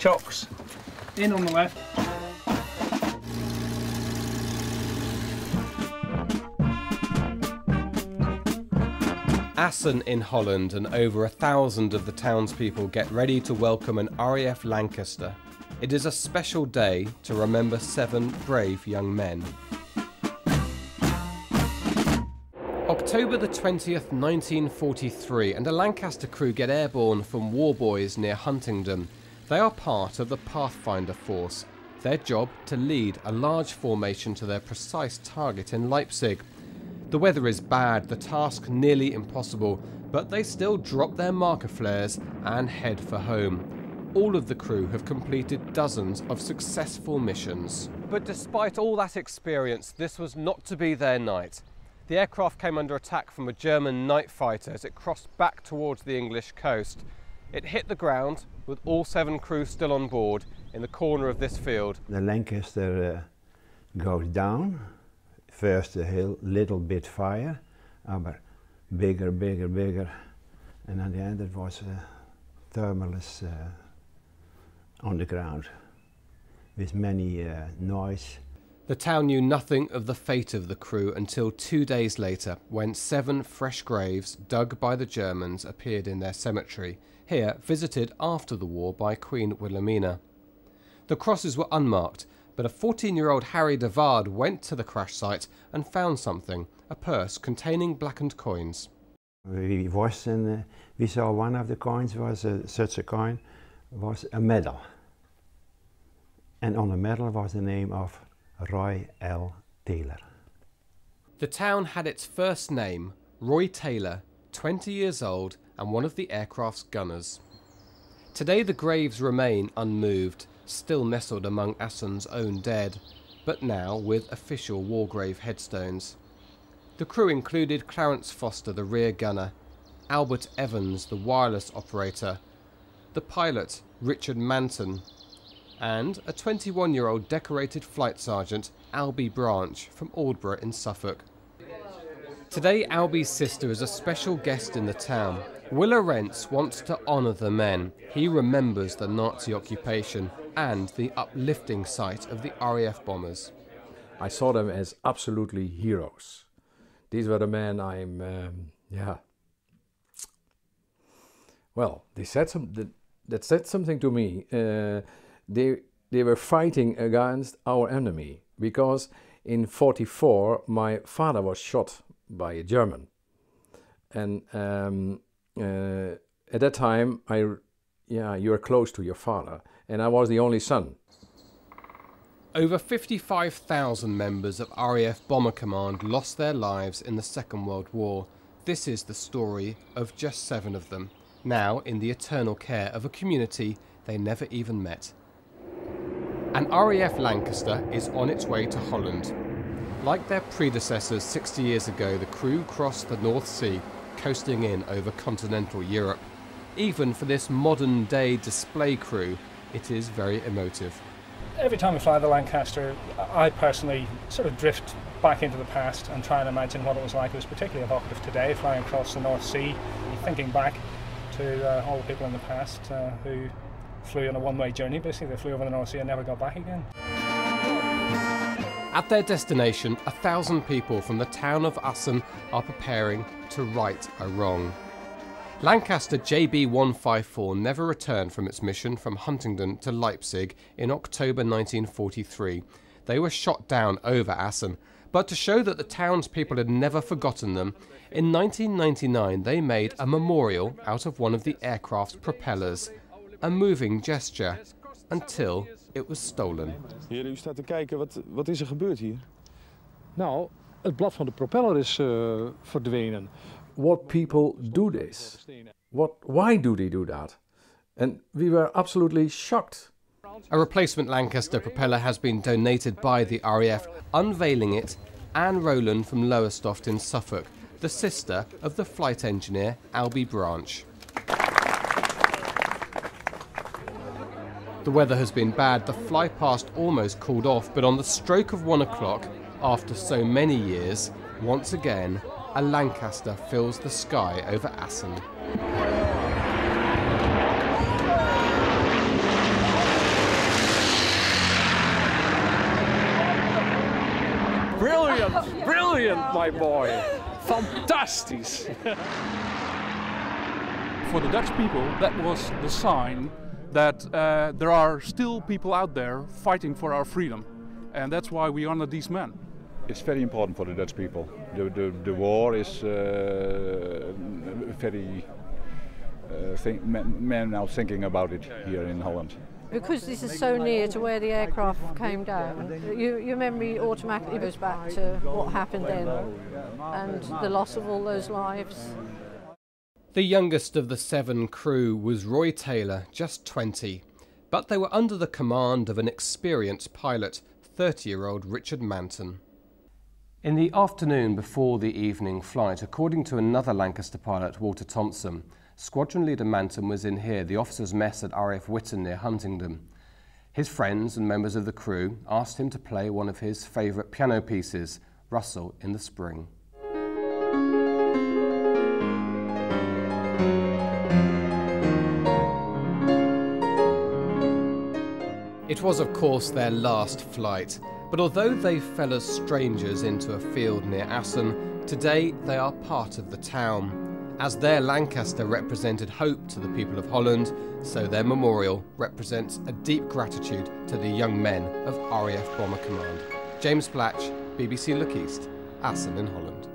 chocks in on the left. Assen in Holland, and over 1,000 of the townspeople get ready to welcome an RAF Lancaster. It is a special day to remember 7 brave young men. October the 20th, 1943, and a Lancaster crew get airborne from Warboys near Huntingdon. They are part of the Pathfinder Force. Their job to lead a large formation to their precise target in Leipzig. The weather is bad, the task nearly impossible, but they still drop their marker flares and head for home. All of the crew have completed dozens of successful missions. But despite all that experience, this was not to be their night. The aircraft came under attack from a German night fighter as it crossed back towards the English coast. It hit the ground, with all 7 crew still on board, in the corner of this field. The Lancaster goes down. First a little bit fire, but bigger, and at the end it was thermalist on the ground, with many noise. The town knew nothing of the fate of the crew until 2 days later, when 7 fresh graves dug by the Germans appeared in their cemetery, here visited after the war by Queen Wilhelmina. The crosses were unmarked, but a 14-year-old Harry de Waard went to the crash site and found something, a purse containing blackened coins. We saw one of the coins was such a coin, was a medal. And on the medal was the name of Roy L. Taylor. The town had its first name, Roy Taylor, 20 years old and one of the aircraft's gunners. Today the graves remain unmoved, still nestled among Assen's own dead, but now with official war grave headstones. The crew included Clarence Foster, the rear gunner, Albert Evans, the wireless operator, the pilot, Richard Manton, and a 21-year-old decorated flight sergeant, Albie Branch, from Aldborough in Suffolk. Today, Albie's sister is a special guest in the town. Willa Rentz wants to honour the men. He remembers the Nazi occupation and the uplifting sight of the RAF bombers. I saw them as absolutely heroes. These were the men well, they said that said something to me. They were fighting against our enemy, because in '44 my father was shot by a German, and at that time you are close to your father, and I was the only son. Over 55,000 members of RAF Bomber Command lost their lives in the Second World War. This is the story of just 7 of them, now in the eternal care of a community they never even met. An RAF Lancaster is on its way to Holland. Like their predecessors 60 years ago, the crew crossed the North Sea, coasting in over continental Europe. Even for this modern-day display crew, it is very emotive. Every time we fly the Lancaster, I personally sort of drift back into the past and try and imagine what it was like. It was particularly evocative today, flying across the North Sea, thinking back to all the people in the past who flew on a one-way journey. Basically, they flew over the North Sea and never got back again. At their destination, 1,000 people from the town of Assen are preparing to right a wrong. Lancaster JB-154 never returned from its mission from Huntingdon to Leipzig in October 1943. They were shot down over Assen, but to show that the townspeople had never forgotten them, in 1999 they made a memorial out of one of the aircraft's propellers, a moving gesture, until it was stolen. Hier, u staat te kijken, wat is er gebeurd hier? Nou, het blad van de propeller is verdwenen. What people do this? Why do they do that? And we were absolutely shocked. A replacement Lancaster propeller has been donated by the RAF. Unveiling it, Anne Rowland from Lowestoft in Suffolk, the sister of the flight engineer Albie Branch. The weather has been bad, the flypast almost called off, but on the stroke of 1 o'clock, after so many years, once again, a Lancaster fills the sky over Assen. Brilliant, brilliant, my boy. Fantastisch. For the Dutch people, that was the sign that there are still people out there fighting for our freedom. And that's why we honor these men. It's very important for the Dutch people. The war is very men now thinking about it here in Holland. Because this is so near to where the aircraft came down, your memory automatically goes back to what happened then and the loss of all those lives. The youngest of the 7 crew was Roy Taylor, just 20, but they were under the command of an experienced pilot, 30-year-old Richard Manton. In the afternoon before the evening flight, according to another Lancaster pilot, Walter Thompson, Squadron Leader Manton was in here, the officers' mess at RAF Witton near Huntingdon. His friends and members of the crew asked him to play one of his favourite piano pieces, Russell in the Spring. It was, of course, their last flight, but although they fell as strangers into a field near Assen, today they are part of the town. As their Lancaster represented hope to the people of Holland, so their memorial represents a deep gratitude to the young men of RAF Bomber Command. James Blatch, BBC Look East, Assen in Holland.